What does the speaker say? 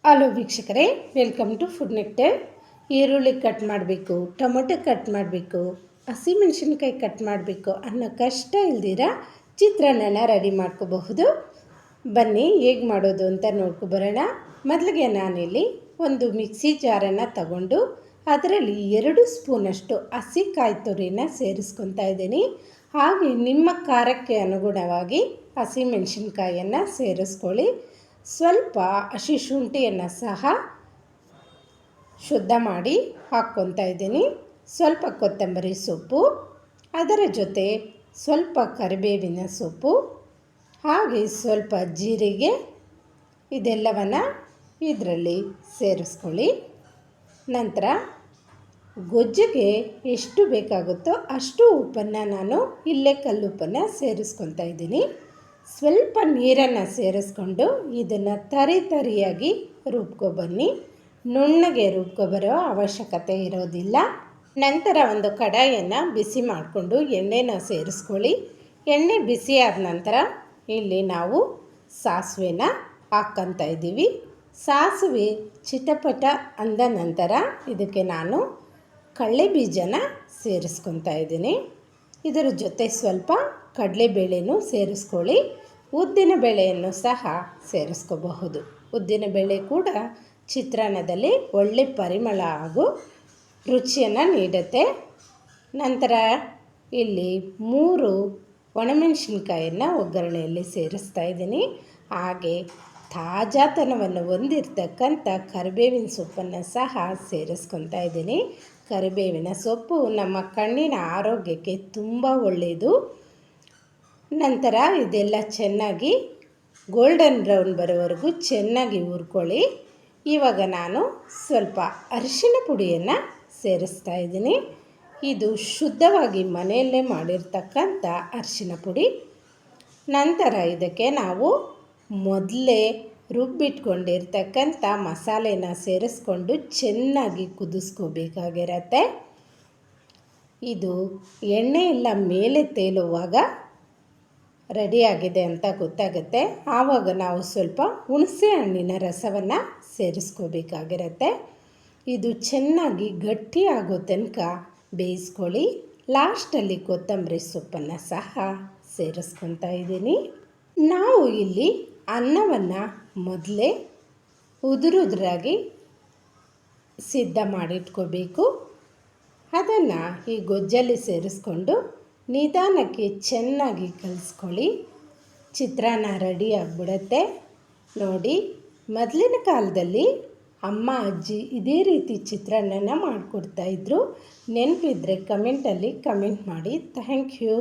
Hello ವೀಕ್ಷಕರೇ, welcome to food nectar. ಈರುಳ್ಳಿ cut ಮಾಡಬೇಕು, ಟೊಮೊಟೊ ಕಟ್ ಮಾಡಬೇಕು, ಹಸಿಮೆಣಸಿನ್ಕಾಯಿ ಕಟ್ ಮಾಡಬೇಕು ಅನ್ನೋ ಕಷ್ಟ ಇಲ್ದಿರ ಚಿತ್ರಾನ್ನನ ರೆಡಿ ಮಾಡ್ಕೋಬಹುದು. ಬನ್ನಿ ಹೇಗೆ ಮಾಡೋದು ಅಂತ ನೋಡ್ಕೊಬರೋಣ. ಮೊದಲಿಗೆ ನಾನಿಲ್ಲಿ ಒಂದು ಮಿಕ್ಸಿ ಜಾರನ್ನು ತಗೊಂಡು ಅದರಲ್ಲಿ 2 ಸ್ಪೂನಷ್ಟು ಹಸಿ ಕಾಯಿ ತುರಿನ ಸೇರಿಸ್ಕೊತಾ ಇದ್ದೀನಿ. ಹಾಗೆ ನಿಮ್ಮ ಖಾರಕ್ಕೆ ಅನುಗುಣವಾಗಿ ಹಸಿಮೆಣಸಿನ್ಕಾಯನ್ನು ಸೇರಿಸ್ಕೊಳ್ಳಿ. ಸ್ವಲ್ಪ ಹಸಿ ಶುಂಠಿಯನ್ನು ಸಹ ಶುದ್ಧ ಮಾಡಿ ಹಾಕ್ಕೊತಾ ಇದ್ದೀನಿ. ಸ್ವಲ್ಪ ಕೊತ್ತಂಬರಿ ಸೊಪ್ಪು, ಅದರ ಜೊತೆ ಸ್ವಲ್ಪ ಕರಿಬೇವಿನ ಸೊಪ್ಪು, ಹಾಗೆ ಸ್ವಲ್ಪ ಜೀರಿಗೆ, ಇದೆಲ್ಲವನ್ನು ಇದರಲ್ಲಿ ಸೇರಿಸ್ಕೊಳ್ಳಿ. ನಂತರ ಗೊಜ್ಜಿಗೆ ಎಷ್ಟು ಬೇಕಾಗುತ್ತೋ ಅಷ್ಟು ಉಪ್ಪನ್ನು ನಾನು ಇಲ್ಲೇ ಕಲ್ಲುಪ್ಪನ್ನು ಸೇರಿಸ್ಕೊತಾ ಇದ್ದೀನಿ. ಸ್ವಲ್ಪ ನೀರನ್ನು ಸೇರಿಸ್ಕೊಂಡು ಇದನ್ನು ತರಿಯಾಗಿ ರುಬ್ಕೊಬನ್ನಿ. ನುಣ್ಣಗೆ ರುಬ್ಕೊಬರೋ ಅವಶ್ಯಕತೆ ಇರೋದಿಲ್ಲ. ನಂತರ ಒಂದು ಕಡಾಯಿಯನ್ನು ಬಿಸಿ ಮಾಡಿಕೊಂಡು ಎಣ್ಣೆನ ಸೇರಿಸ್ಕೊಳ್ಳಿ. ಎಣ್ಣೆ ಬಿಸಿಯಾದ ನಂತರ ಇಲ್ಲಿ ನಾವು ಸಾಸಿವೆನ ಹಾಕ್ಕೊತಾ ಇದ್ದೀವಿ. ಸಾಸಿವೆ ಚಿಟಪಟ ಅಂದ ನಂತರ ಇದಕ್ಕೆ ನಾನು ಕಡಲೆ ಬೀಜನ ಸೇರಿಸ್ಕೊತಾ ಇದ್ದೀನಿ. ಇದರ ಜೊತೆ ಸ್ವಲ್ಪ ಕಡಲೆಬೇಳೆನೂ ಸೇರಿಸ್ಕೊಳ್ಳಿ. ಉದ್ದಿನ ಬೇಳೆಯನ್ನು ಸಹ ಸೇರಿಸ್ಕೋಬಹುದು. ಉದ್ದಿನ ಬೇಳೆ ಕೂಡ ಚಿತ್ರಾನ್ನದಲ್ಲಿ ಒಳ್ಳೆ ಪರಿಮಳ ಹಾಗೂ ರುಚಿಯನ್ನು ನೀಡುತ್ತೆ. ನಂತರ ಇಲ್ಲಿ 3 ಒಣಮೆಣಸಿನ್ಕಾಯನ್ನು ಒಗ್ಗರಣೆಯಲ್ಲಿ ಸೇರಿಸ್ತಾ ಇದ್ದೀನಿ. ಹಾಗೆ ತಾಜಾತನವನ್ನು ಹೊಂದಿರತಕ್ಕಂಥ ಕರಿಬೇವಿನ ಸೊಪ್ಪನ್ನು ಸಹ ಸೇರಿಸ್ಕೊತಾ ಇದ್ದೀನಿ. ಕರಿಬೇವಿನ ಸೊಪ್ಪು ನಮ್ಮ ಕಣ್ಣಿನ ಆರೋಗ್ಯಕ್ಕೆ ತುಂಬ ಒಳ್ಳೆಯದು. ನಂತರ ಇದೆಲ್ಲ ಚೆನ್ನಾಗಿ ಗೋಲ್ಡನ್ ಬ್ರೌನ್ ಬರೋವರೆಗೂ ಚೆನ್ನಾಗಿ ಹುರ್ಕೊಳ್ಳಿ. ಇವಾಗ ನಾನು ಸ್ವಲ್ಪ ಅರಿಶಿನ ಪುಡಿಯನ್ನು ಸೇರಿಸ್ತಾ ಇದ್ದೀನಿ. ಇದು ಶುದ್ಧವಾಗಿ ಮನೆಯಲ್ಲೇ ಮಾಡಿರ್ತಕ್ಕಂಥ ಅರಿಶಿನ ಪುಡಿ. ನಂತರ ಇದಕ್ಕೆ ನಾವು ಮೊದಲೇ ರುಬ್ಬಿಟ್ಕೊಂಡಿರ್ತಕ್ಕಂಥ ಮಸಾಲೆನ ಸೇರಿಸ್ಕೊಂಡು ಚೆನ್ನಾಗಿ ಕುದಿಸ್ಕೋಬೇಕಾಗಿರತ್ತೆ. ಇದು ಎಣ್ಣೆ ಎಲ್ಲ ಮೇಲೆ ತೇಲುವಾಗ ರೆಡಿಯಾಗಿದೆ ಅಂತ ಗೊತ್ತಾಗುತ್ತೆ. ಆವಾಗ ನಾವು ಸ್ವಲ್ಪ ಹುಣಸೆ ಹಣ್ಣಿನ ರಸವನ್ನು ಸೇರಿಸ್ಕೋಬೇಕಾಗಿರತ್ತೆ. ಇದು ಚೆನ್ನಾಗಿ ಗಟ್ಟಿಯಾಗೋ ತನಕ ಬೇಯಿಸ್ಕೊಳ್ಳಿ. ಲಾಸ್ಟಲ್ಲಿ ಕೊತ್ತಂಬರಿ ಸೊಪ್ಪನ್ನು ಸಹ ಸೇರಿಸ್ಕೊತಾ ಇದ್ದೀನಿ. ನಾವು ಇಲ್ಲಿ ಅನ್ನವನ್ನು ಮೊದಲೇ ಉದುರಾಗಿ ಸಿದ್ಧ ಮಾಡಿಟ್ಕೋಬೇಕು. ಅದನ್ನು ಈ ಗೊಜ್ಜಲ್ಲಿ ಸೇರಿಸ್ಕೊಂಡು ನಿಧಾನಕ್ಕೆ ಚೆನ್ನಾಗಿ ಕಲಿಸ್ಕೊಳ್ಳಿ. ಚಿತ್ರಾನ್ನ ರೆಡಿ ಆಗಿಬಿಡತ್ತೆ. ನೋಡಿ, ಮೊದಲಿನ ಕಾಲದಲ್ಲಿ ಅಮ್ಮ ಅಜ್ಜಿ ಇದೇ ರೀತಿ ಚಿತ್ರಾನ್ನನ ಮಾಡಿಕೊಡ್ತಾಯಿದ್ರು. ನೆನಪಿದ್ರೆ ಕಮೆಂಟಲ್ಲಿ ಕಮೆಂಟ್ ಮಾಡಿ. Thank you.